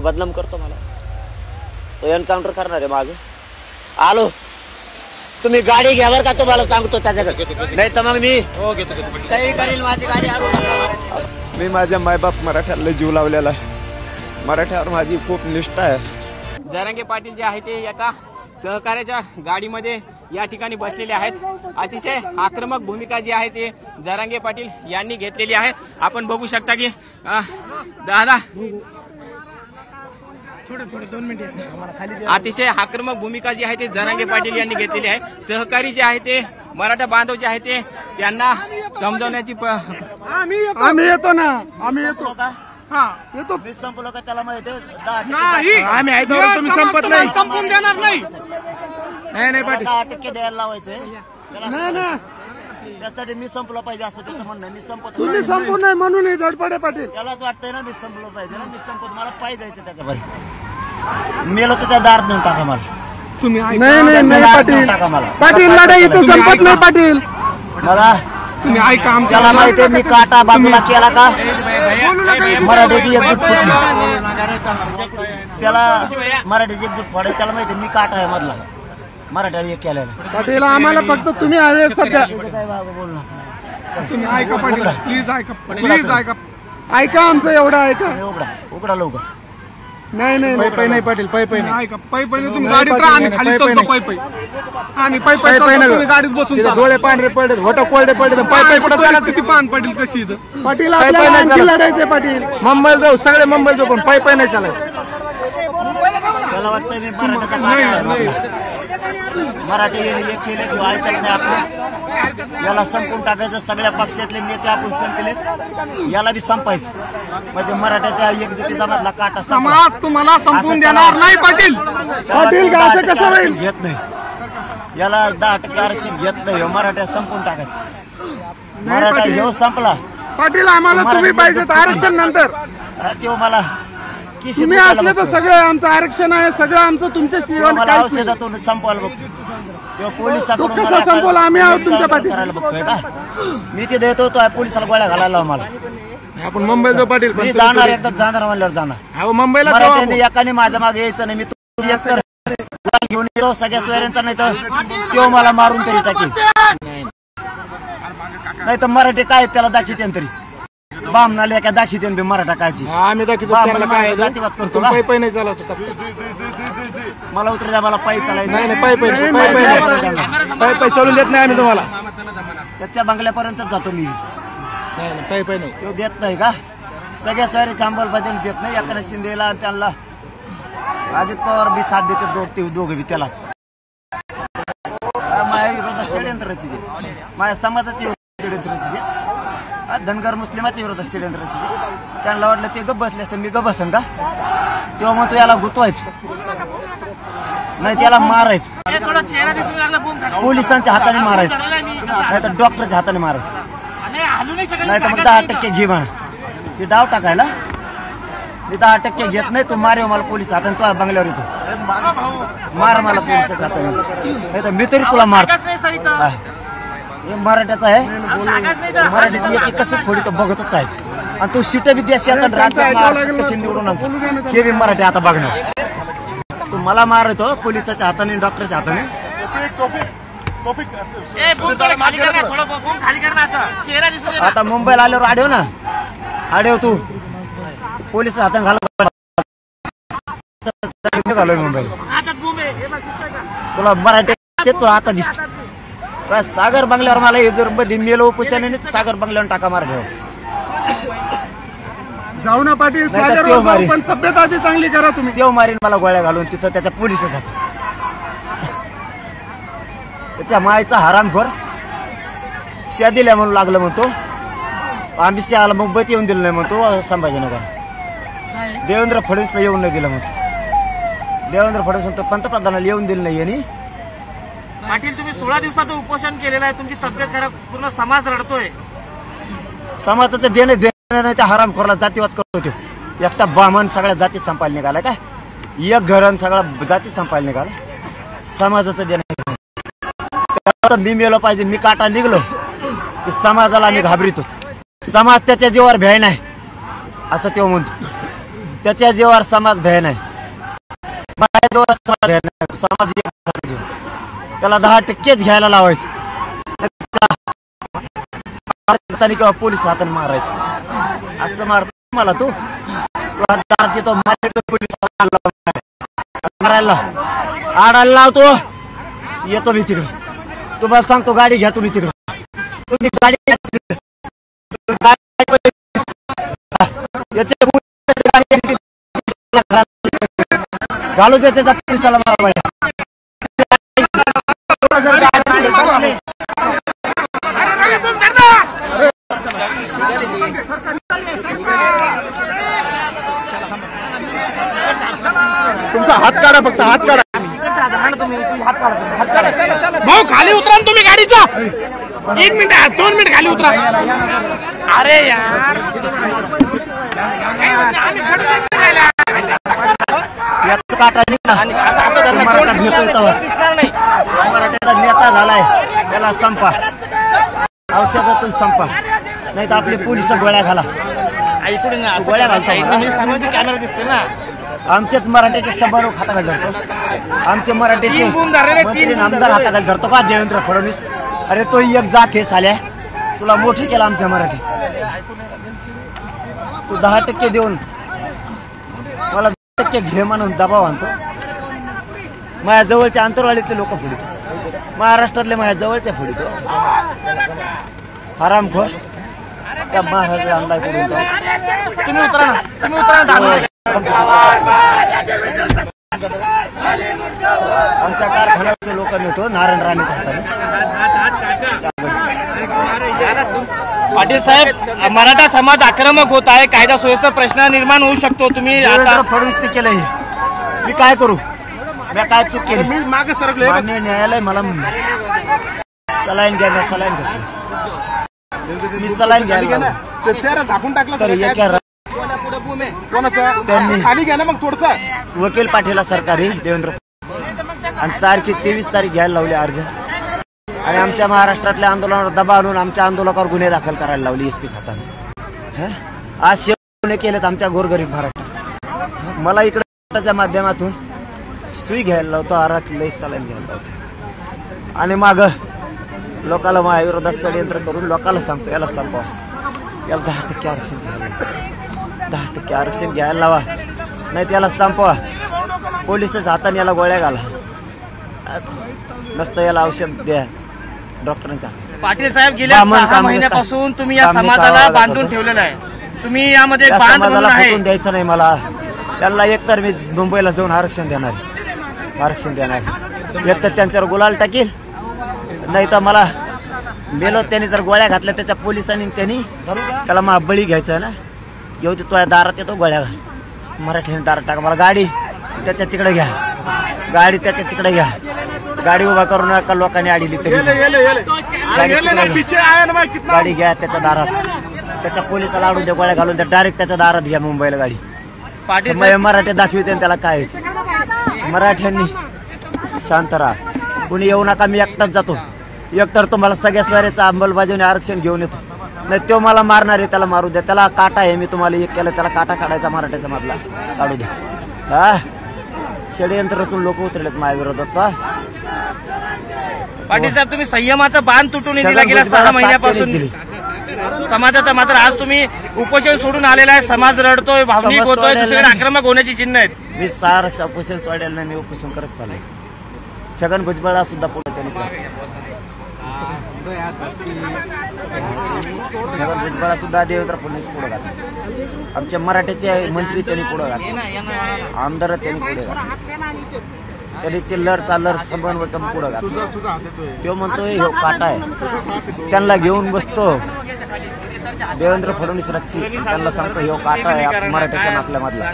बदनाम करतो मला, तो एन्काउंटर करणार आहे माझं. आलो तुम्ही गाडी घ्या बरं का, तुम्हाला सांगतो त्याच्याकडे, नाही तर मग मी काही करील. माझी गाडी आणू नका. मी माझ्या मायबाप मराठ्याला जीव लावलेला आहे, मराठ्यावर माझी खूप निष्ठा आहे. जरांगे पाटील जे आहे ते एका सहकार्याच्या गाडीमध्ये या ठिकाणी बसलेले आहेत. अतिशय आक्रमक भूमिका जी आहे ते जरांगे पाटील यांनी घेतलेली आहे. आपण बघू शकता की दादा अतिशय आक्रमक भूमिका जी आहे ते जरांगे पाटील यांनी घेतलेली आहे. सहकारी जे आहे ते मराठा बांधव जे आहे ते त्यांना समजवण्याची आम्ही येतो ना, आम्ही येतो का? हा येतो. मी संपलो का त्याला माहिती नाही, आम्ही आहे तर तुम्ही संपत नाही, संपून देणार नाही. नाही पाटील 10% द्यायला लावायचंय नाही ना, त्यासाठी मी संपलो पाहिजे असं त्याचं म्हणणं. मी संपत तुम्ही संपून नाही म्हणून हे धडपडे पाटील. त्यालाच वाटतंय ना मी संपलो पाहिजे ना, मी संपत मला पाहिजे जायचं त्याच्या बाहेर. मेलो तर त्या दारात नेऊन टाका मला. तुम्ही नाही पाटील, टाका मला. पाटील लढाई इथं संपत नाही पाटील. मला तुम्ही ऐका, त्याला माहितीये मी काटा बाजूला केला का मराठीची एकजूट फुटली, त्याला मराठीची एकजूट फोडायची. त्याला माहितीये मी काटा आहे मधला, मराठ्याला एक केलेला. पाटील आम्हाला फक्त तुम्ही हवे सध्या. काय बाबा बोल ना, तुम्ही ऐका पाटील, प्लीज ऐका, प्लीज ऐका, ऐका आमचं एवढं ऐका. उघडा लवकर. नाही नाही पै नाही पाटील, पै नाही ऐका, पै तुम्ही गाडीत राहा, आम्ही खाली चलतो पै आणि पै तुम्ही गाडीत बसून डोळे पांढरे पडले, होटं कोरडे पडले, पै कुठं जाणार? किती पान पाटील कशी इथं पाटील आपल्याला लढायचे पाटील. मुंबईला जाऊ, सगळे मुंबईला जाऊ, पण पै नाही चालायचं. त्याला वाटतंय मी मराठा मराठी एक केले किंवा ऐकत नाही आपलं. याला संपून टाकायचं, सगळ्या पक्षातले नेते आपण संपले, याला बी संपायचं. म्हणजे मराठ्याच्या एकजुटीचा मधला काटा समाज तुम्हाला संपून देणार नाही पाटील. पाटील असं कसं होईल? घेत नाही याला, 10% आरक्षण घेत नाही. मराठा संपून टाकायचं, मराठा ह्यो संपला पाटील. आम्हाला तुम्ही पाहिजे आरक्षण नंतर. तो मला तुम्ही असले तर सगळं आमचं आरक्षण आहे, सगळं आमचं तुमच्याशी. मला औषधातून संपवायला बघतो तेव्हा पोलिसांकडून संपवलं आम्ही आहोत तुमच्या पाठी करायला बघतोय का? मी ते देतो तो पोलिसाला गोळ्या घालायला मला. आपण मुंबईला जाऊ पाटील, मी जाणार, एकदा जाणार म्हणल्यावर जाणार. मुंबईला मराठ्यांनी एकाने माझ्या मागे यायचं नाही. मी एकतर घेऊन येतो सगळ्या सोयऱ्यांचा, नाही तर तो मला मारून तरी टाकेल. नाही तर मराठी काय त्याला दाखवते तरी, बामनाले काय दाखवते मराठा कायची. आम्ही जातीवाद करतो का? पै नाही चालायचं. मला उतर द्या, मला पायी चालायचं. नाही पै चलून देत नाही आम्ही तुम्हाला. त्याच्या बंगल्यापर्यंतच जातो मी. पै नाही तो देत नाही का? सगळ्या सोयऱ्याच्या अंमलबजावणी देत नाही. एखाद्या शिंदेला आणि त्यांना अजित पवार बी साथ देते, दोघं बी त्यालाच. माझ्या विरोधात षडयंत्राची दे, माझ्या समाजाची षडयंत्राची दे, धनगर मुस्लिमाच्या विरोधात षडयंत्राची दे. त्यांना वाटलं ते गप्प बसले असते, मी गप्प बसन का? तेव्हा मग तो याला गुतवायचं, नाही त्याला मारायचं. पोलिसांच्या हाताने मारायचं, नाही तर डॉक्टरच्या हाताने मारायचं, नाही तर मग 10% घे म्हणा. ते डाव टाकायला मी 10% घेत नाही. तू मारे मला पोलीस हाताने, तो बंगल्यावर येतो मार मला पोलिसाच्या हाताने, नाही तर मी तरी तुला मारतो. हे मराठ्याचा आहे, मराठीची एक कशी फोडी तो बघतच आहे. आणि तो सीट बी देश कशी निवडून आणतो हे बी मराठी आता बघणार. तू मला मारतो पोलिसाच्या हाताने, डॉक्टरच्या हाताने. आता मुंबईला आल्यावर आढेव ना, आढेव तू पोलिस हाताने घालव मुंबईला. तुला मराठी तुला आता दिसत. सागर बंगल्यावर मला हे जर मध्ये मेलो उपोषणाने सागर बंगल्यावर टाका मार घेऊ. जाऊ ना पाटील, पण तब्येत आधी चांगली करा तुम्ही. तेव्हा मारीन मला गोळ्या घालून तिथं त्याच्या पोलिसात जातो. त्याच्या मायचा हरामखोर शिया दिल्या म्हणून लागलं म्हणतो. आम्ही शियाला मुंबईत येऊन दिलं नाही म्हणतो, संभाजीनगर. देवेंद्र फडणवीसला येऊन नाही दिलं म्हणतो. देवेंद्र फडणवीस म्हणतो पंतप्रधानाला येऊन दिलं नाही. यांनी पाटील तुम्ही 16 दिवसाचं उपोषण केलेलं आहे, तुमची तब्येत खराब, पूर्ण समाज रडतोय. समाजाचं देणे नाही त्या हरामखोरला जातीवाद करतो. तो एकटा बामण सगळ्या जाती संपायला निघाला काय? एक घरण सगळा जाती संपायला निघाला. समाजाचं देणं मी मेलो पाहिजे, मी काटा निघलो की समाजाला आम्ही घाबरितो. समाज त्याच्या जीवावर भ्याय नाही असं तो म्हणतो. त्याच्या जीवावर समाज भयान आहे, माझ्या जीवावर समाज भयान आहे. समाज एक जीव. त्याला 10% घ्यायला लावायचं किंवा पोलीस हाताने मारायचं. असं मारतो मला तू तो मारायला आडायला लावतो. येतो मी तिकडे, तुम्हाला सांगतो गाडी घ्या तुम्ही तिकडे. तुम्ही गाडी घालू दे त्याच्या पोलिसाला मारायला. तुमचा हात काढा, फक्त हात काढा. भाऊ खाली उतरा ना तुम्ही गाडीचा. 1 मिनिट 2 मिनिट खाली उतरा. अरे यार काटा मराठा भेटतोय मराठ्याचा नेता झालाय, त्याला संपा, औषधातून संपा, नाही तर आपले पोलिस गोळ्या घाला. गोळ्या घालता कॅमेरा दिसते ना. आमचेच मराठ्याचे समारोह हाताखाली धरतो, आमचे मराठ्याचे मंत्री आमदार हाताखाली धरतो का देवेंद्र फडणवीस? अरे तो एक जात हे साल्या, तुला मोठे केलं आमच्या मराठी. तू 10% देऊन मला 10% घे म्हणून दबाव आणतो. माझ्या जवळच्या आंतरवाडीतले लोक फोडितो, महाराष्ट्रातले माझ्या जवळच्या फोडितो. हरामखोर त्या महाराष्ट्राचा अंदाज फोडून तुम्ही उतरा ना, तुम्ही उतरा. आमच्या कारखान्याचे लोक नेतो नारायण राणेच्या हाताने. पाटील साहेब, मराठा समाज आक्रमक होत आहे, कायदा सुव्यवस्था प्रश्न निर्माण होऊ शकतो. तुम्ही देवेंद्र फडणवीस ते केलंय, मी काय करू? मी काय चूक केली? मी मागे सरकले. मान्य न्यायालय मला म्हणलं सलाईन घ्या, मी सलाईन घेतली, मी सलाईन घ्यायला चेहरा झाकून टाकला. तर एका त्यांनी खाली घ्या ना मग थोडसा. वकील पाठीला सरकारी देवेंद्र आणि तारखे 23 तारीख घ्यायला लावली अर्ज, आणि आमच्या महाराष्ट्रातल्या आंदोलनावर दबाव आणून आमच्या आंदोलकावर गुन्हे दाखल करायला लावली एसपी हाताने. आज गुन्हे केलेत आमच्या गोरगरीब महाराष्ट्रात. मला इकडे माध्यमातून सुई घ्यायला लावतो, आरात लई सलाईन घ्यायला लावतो, आणि माग लोकाला माझ्या विरोधात षडयंत्र करून लोकाला सांगतो याला संपवा, याला 10% आरक्षण घ्यायला लावा, 10% आरक्षण घ्यायला लावा, नाही त्याला संपवा. पोलिसाच्या हाताने याला गोळ्या घाला, नसतं याला औषध द्या डॉक्टरांच्या हातात. पाटील साहेब, गेल्या 6 महिन्यापासून तुम्ही या समाजाला बांधून ठेवलेलं आहे. तुम्ही यामध्ये समाजाला फुटून द्यायचं नाही मला. त्यांना एकतर मी मुंबईला जाऊन आरक्षण देणार, आरक्षण देणार. एकतर त्यांच्यावर गुलाल टाकील, नाही तर मला मेलो. त्यांनी जर गोळ्या घातल्या त्याच्या पोलिसांनी, त्यांनी त्याला मला बळी घ्यायचं ना. येऊ ते तुझ्या दारात येतो गोळ्या घाल, मराठीने दारात टाका. मला गाडी त्याच्या तिकडे घ्या, गाडी त्याच्या तिकडे घ्या. गाडी उभा करू नका, लोकांनी अडली तरी गाडी घ्या त्याच्या दारात, त्याच्या पोलिसाला अडून द्या, गोळ्या घालून द्या, डायरेक्ट त्याच्या दारात घ्या मुंबईला गाडी. मराठी दाखविते त्याला काय. मराठ्यांनी शांत राहा, कुणी येऊ नका, मी एकटाच जातो. एकतर तुम्हाला सगळ्या स्वाऱ्याचं अंमलबजावणी आरक्षण घेऊन येतो, नाही तो मला मारणार आहे, त्याला मारू द्या. त्याला काटा आहे, मी तुम्हाला एक केलं, त्याला काटा काढायचा मराठ्याचा मधला काढू द्या. हा षडयंत्र रचून लोक उतरलेत माझ्या विरोधात. पाटील साहेब, तुम्ही संयमाचा बांध तुटून दिला गेला 6 महिन्यापासून समाजाचा, मात्र आज तुम्ही उपोषण सोडून आलेला आहे. समाज रडतोय, भावनिक होतोय, दुसरीकडे आक्रमक होण्याची चिन्ह आहेत. मी सार उपोषण सोडायला नाही, मी उपोषण करत चाललोय. छगन भुजबळ सुद्धा पुढे त्यांनी छगन भुजबळ सुद्धा देवेंद्र फडणवीस पुढे घातले, आमच्या मराठ्याचे मंत्री त्यांनी पुढे घातले, आमदार त्यांनी पुढे घातले, त्यांनी चिल्लर चालर समन्वय पुढे घातले. तो म्हणतोय हो काटा आहे, त्यांना घेऊन बसतो देवेंद्र फडणवीस रच्ची, त्यांना सांगतो हो काटा आहे मराठ्याच्या आपल्या मधला.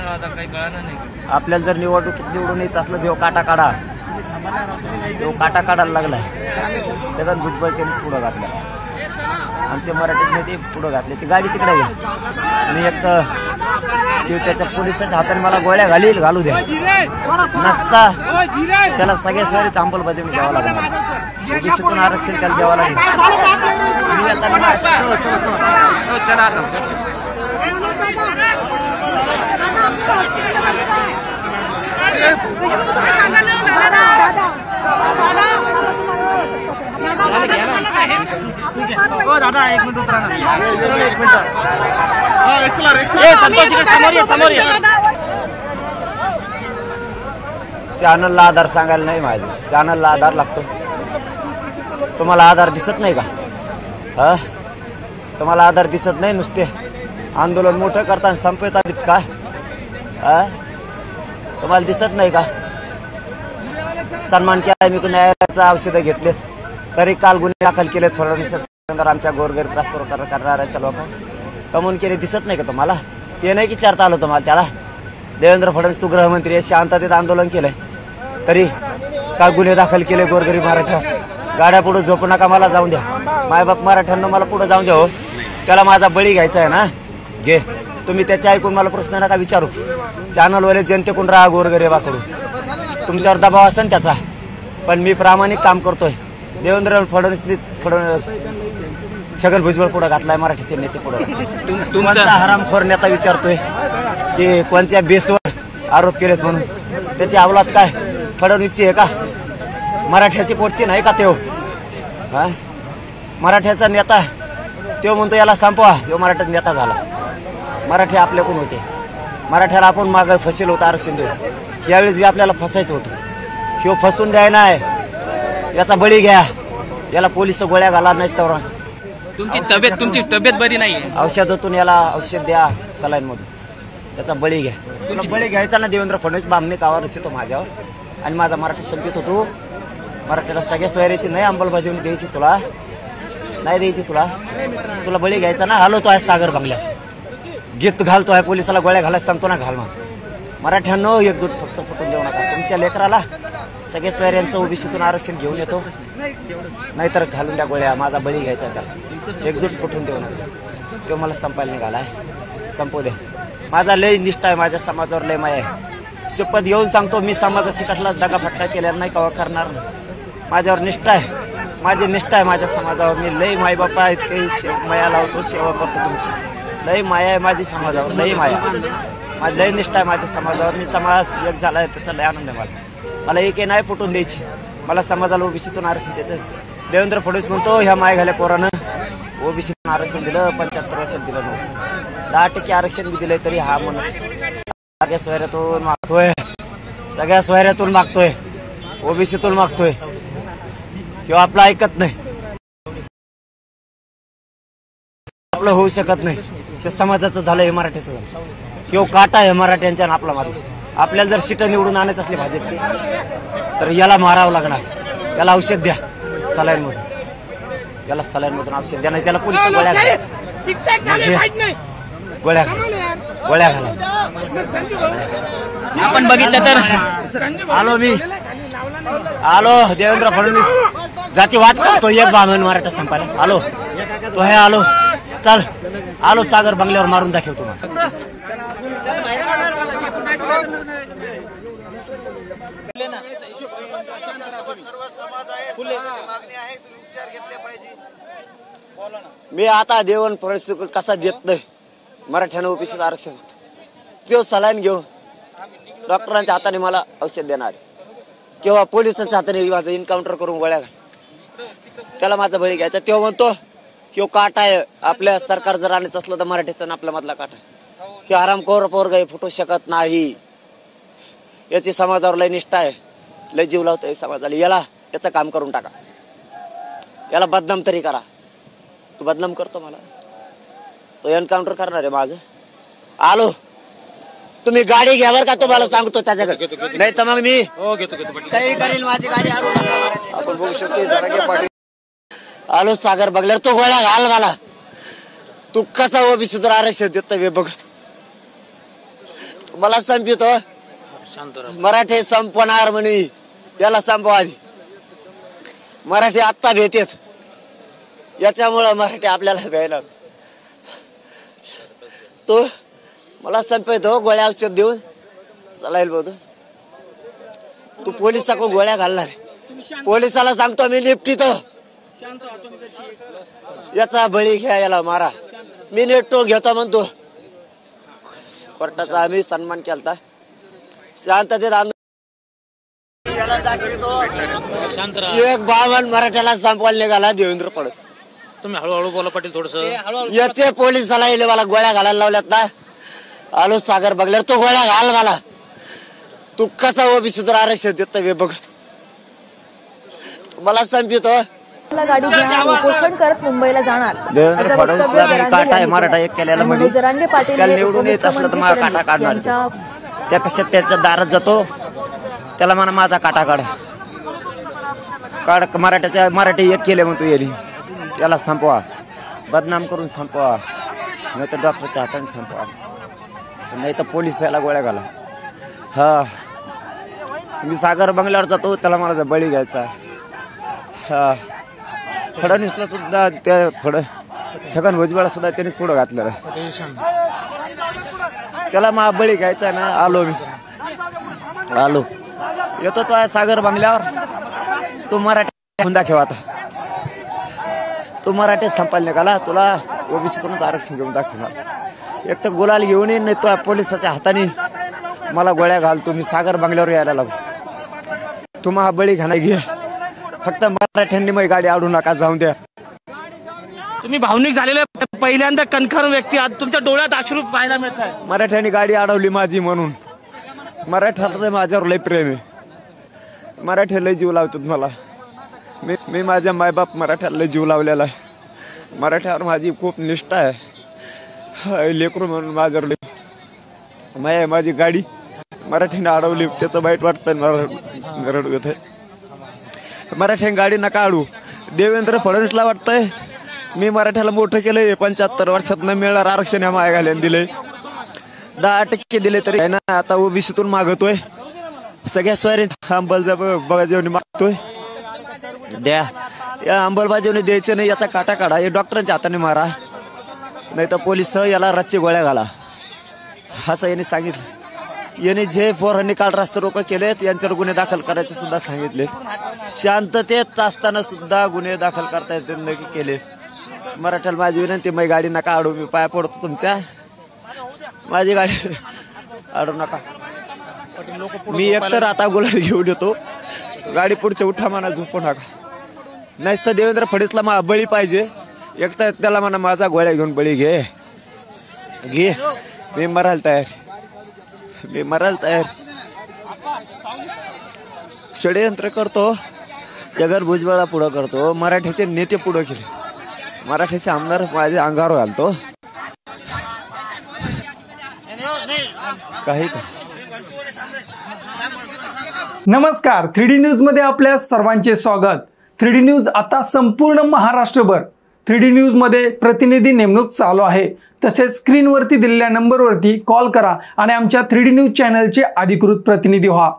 आपल्याला जर निवडणुकीत निवडून यायचं असलं तो काटा काढा, तो काटा काढायला लागलाय. छगन भुजबळ त्यांनी पुढे घातला, आमचे मराठीत नेते पुढे घातले. ती गाडी तिकडे घ्या, मी एक तर त्याच्या पोलिसाच्या हाताने मला गोळ्या घालू द्या, नसता त्याला सगळ्या स्वारीचं अंमलबजावणी द्यावं लागणार. ओबीसीतून आरक्षण त्याला द्यावं लागेल. मी आता दादा एक मिनिट उतरा ना. चॅनलला आधार सांगायला नाही माझे, चॅनलला आधार लागतो. तुम्हाला आधार दिसत नाही का? हा, तुम्हाला आधार दिसत नाही? नुसते आंदोलन मोठं करताना संपवतात का? हा, तुम्हाला दिसत नाही का? सन्मान केला मी, न्यायालयाचं औषधं घेतलेत तरी काल गुन्हे दाखल केलेत फडणवीस आमच्या गोरगरीब प्रस्ताव करणाऱ्याच्या लोक कमवून केले. दिसत नाही का तुम्हाला? ते नाही विचारता आलं तुम्हाला त्याला? देवेंद्र फडणवीस तू गृहमंत्री आहे, शांततेत आंदोलन केलंय तरी काय गुन्हे दाखल केले गोरगरीब मराठा? गाड्या पुढे झोपू नका, मला जाऊन द्या. मायबाप मराठ्यांना मला पुढे जाऊन द्या. हो, त्याला माझा बळी घ्यायचा आहे ना, घे. तुम्ही त्याचे ऐकून मला प्रश्न नका विचारू. चॅनलवाले जनतेकडून राहा गोरगरिबाकडून. तुमच्यावर दबाव असेल त्याचा, पण मी प्रामाणिक काम करतोय. देवेंद्र फडणवीसनी छगन भुजबळ पुढे घातलाय, मराठीचे नेते पुढे. तुमचा हरामखोर नेता विचारतोय की कोणत्या बेसवर आरोप केलेत म्हणून. त्याची अवलाद काय फडणवीसची आहे का? मराठ्याची पोटची नाही का त्यो? हा, मराठ्याचा नेता त्यो म्हणतो याला संपवा. ह्यो मराठ्याचा नेता झाला. मराठी आपल्याकडून होते. मराठ्याला आपण मागं फसेल होतं आरक्षण देऊ. यावेळेस बी आपल्याला फसायचं होतं. ह्यो फसून द्याय नाही, याचा बळी घ्या. याला पोलिस गोळ्या घाला नाही तर तुमची तब्येत बरी नाहीये, औषधातून याला औषध द्या, सलाईन मधून. याचा बळी घ्या. तुला बळी घ्यायचा ना देवेंद्र फडणवीस बामणे कावा रचितो माझ्यावर आणि माझा मराठी संपित होतो. मराठीला सगळ्या सोयऱ्याची नाही अंमलबजावणी द्यायची, तुला नाही द्यायची. तुला बळी घ्यायचा ना. हलवतो आहे सागर बंगल्यावर, गीत घालतो आहे, पोलिसाला गोळ्या घालायला सांगतो ना, घाल. मग मराठ्यांनो एकजूट फक्त फुटून देऊ नका. तुमच्या लेकराला सगळ्या सोयऱ्यांचं ओबीसीतून आरक्षण घेऊन येतो, नाहीतर घालून द्या गोळ्या. माझा बळी घ्यायचा त्याला. एकजूट फुटून देऊ नका. तो मला संपायला निघालाय, संपू द्या. माझा लय निष्ठा आहे, माझ्या समाजावर लय माया आहे. शपथ घेऊन सांगतो, मी समाजाशी कसला दगाफटका केलेला नाही, कवा करणार नाही. माझ्यावर निष्ठा आहे, माझी निष्ठा आहे माझ्या समाजावर. मी लय मायबापा इतके माया लावतो, सेवा करतो तुमची. लय माया आहे माझी समाजावर, लय माया. माझी लय निष्ठा आहे माझ्या समाजावर. मी समाज एक झाला आहे त्याचा लय आनंद आहे मला एक नाही फुटून द्यायची. मला समाजाला ओबीसीतून आरक्षण द्यायचं. देवेंद्र फडणवीस म्हणतो ह्या माय घाल्या पोरानं ओबीसीतून आरक्षण दिलं, 75% दिलं नव्हतं, 10% आरक्षण बी दिलंय तरी हा म्हणून सगळ्या सोयऱ्यातून मागतोय, सगळ्या सोयऱ्यातून मागतोय, ओबीसीतून मागतोय. किंवा आपलं ऐकत नाही, आपलं होऊ शकत नाही. हे समाजाचं झालं, हे मराठ्याचं झालं. किंवा काटा आहे मराठ्यांच्या आणि आपला मारला. आपल्याला जर सीटं निवडून आणायचं असले भाजपचे तर याला मारावं लागणार. याला औषध द्या सलाईन मधून, याला सलाईन मधून औषध द्या, नाही त्याला पोलिस गोळ्या घाला, गोळ्या घाला, गोळ्या घाला. आपण बघितलं तर आलो मी, आलो. देवेंद्र फडणवीस जातीवाद करतो, एक बामण मराठा संपायला आलो. तो हे आलो, चल आलो. सागर बंगल्यावर मारून दाखवतो. मी आता देवण परिस्थिती कसा देत नाही. मराठ्यानं ओबीसीचं आरक्षण होतं, तो सलाईन घेऊन डॉक्टरांच्या हाताने मला औषध देणार किंवा पोलिसांच्या हाताने माझं एन्काउंटर करून गोळ्या घाल, त्याला माझा बळी घ्यायचा. तो म्हणतो किंवा काटा आहे आपल्या सरकार जर आणायचं असलं तर मराठीचा आपल्या मधला काटा. की आरामखोर पोरगा फुटू शकत नाही. याची समाजावर लय निष्ठा आहे, लय जीव लावतोय समाजाला. याला याचं काम करून टाका, याला बदनाम तरी करा. तू बदनाम करतो मला, तो एन्काउंटर करणार आहे माझं. आलो, तुम्ही गाडी घ्या बरं का, तुम्हाला सांगतो त्याच्याकडे, नाही तर मग मी काही करेल. माझी गाडी आलो. आपण बघू शकतो जरांगे पाटील आलो सागर बघल्यावर. तो गोळ्या घाल मला. तू कसा ओबीसी तर आरक्षण देत नाही बघतो. मला संपतो, मराठी संपणार म्हणे. याला संपवा आधी. मराठी आत्ता भेटेत, याच्यामुळं मराठी आपल्याला भ्यायला. तो मला संपवतो गोळ्या औषध देऊन सलाईन बोलतो. तू पोलिसाकडून गोळ्या घालणार, पोलिसाला सांगतो मी निपटीतो. याचा बळी घ्या, याला मारा. मी नेटो घेतो म्हणतो. कोर्टाचा आम्ही सन्मान केला. शांततेत एक 52 मराठ्याला संपवायला निघाला देवेंद्र फडणवीस. तुम्ही हळूहळू बोला पाटील थोडस. याचे पोलिसाला येले मला गोळ्या घालायला लावल्यात ना. आलो सागर बघल्यावर तो गोळ्या घाल मला. तू कसा ओबीसीतून आरक्षण देत हे बघत मला संपितो. गाडी घ्या उपोषण करत मुंबईला जाणार. देवेंद्र फडणवीसला काटा आहे मराठा एक केलेला म्हणजे जरांगे पाटील त्याला निवडून येत असलं तर मला काटा काढणार. त्यापेक्षा त्याच्या दारात जातो त्याला म्हणा माझा काटा काढ मराठी एक केले म्हणतो येईल त्याला संपवा. बदनाम करून संपवा नाही तर डॉक्टरच्या हाताने संपवा नाही तर पोलीस याला गोळ्या घाला. हा मी सागर बंगल्यावर जातो त्याला मला बळी घ्यायचा. हा फडणवीसला सुद्धा त्या छगन भुजबळला सुद्धा त्यांनी पुढं घातलं. त्याला मा बळी घ्यायचा ना. आलो येतो तो सागर बंगल्यावर. तू मराठी हुंदा खेळ आता. तू मराठी संपायला निघाला तुला ओबीसीतूनच आरक्षण घेऊन दाखवणार. एक तर गुलाल घेऊन येईन नाही तो पोलिसाच्या हाताने मला गोळ्या घालतो. मी सागर बंगल्यावर यायला लागू. तुम्हा बळी घाणा घे फक्त मराठ्यांनी मग गाडी आडू नका जाऊन द्या. तुम्ही भावनिक झालेले पहिल्यांदा कणखर व्यक्ती आज तुमच्या डोळ्यात अश्रू पाहायला मिळत आहे. मराठ्यांनी गाडी अडवली माझी म्हणून. मराठ्याला माझ्यावर लय प्रेम आहे. मराठी लय जीव लावतात मला. मी माझ्या मायबाप मराठ्याला लय जीव लावलेला आहे. मराठ्यावर माझी खूप निष्ठा आहे. लेकरू म्हणून माझ्यावर लय माझी गाडी मराठीने अडवली त्याचं वाईट वाटतं. रडत आहे. मराठ्याने गाडी नका अडवू. देवेंद्र फडणवीसला वाटतंय मी मराठ्याला मोठं केलंय. 75 वर्षात न मिळणार आरक्षण या मायघाल्याने दिलंय. 10% दिले तरी ना. आता ओबीसीतून मागतोय सगळ्या स्वारी अंमलबजावणी मागतोय. द्या या अंमलबजावणी द्यायचं नाही. याचा काटा काढा. हे डॉक्टरांच्या हाताने मारा नाही तर पोलीस याला रातची गोळ्या घाला असं यांनी सांगितलं. यांनी जे पोरांनी काल रास्ता रोको केलेत यांच्यावर गुन्हे दाखल करायचे सुद्धा सांगितले. शांततेत असताना सुद्धा गुन्हे दाखल करता येते केले. मराठ्याला माझी विनंती माझी गाडी नका अडू. मी पाया पडतो तुमच्या. माझी गाडी अडू नका. मी एकतर आता गुलाल घेऊन येतो. गाडी पुढच्या उठा म्हणा झोपू नका. नाहीच तर देवेंद्र फडणवीसला बळी पाहिजे. एक तर त्याला म्हणा माझा गोळ्या घेऊन बळी घे. मी मरायला तयार. षडयंत्र करतो. छगन भुजबळला पुढं करतो. मराठ्याचे नेते पुढं केले. मराठ्याचे आमदार माझ्या अंगावर घालतो. काही का. नमस्कार. 3D न्यूज मध्ये आपल्या सर्वांचे स्वागत. 3D न्यूज आता संपूर्ण महाराष्ट्रभर 3D न्यूज मध्ये प्रतिनिधी नेमणूक चालू आहे. तसेच स्क्रीनवरती दिलेल्या नंबरवरती कॉल करा आणि आमच्या 3D न्यूज चॅनलचे अधिकृत प्रतिनिधी व्हा.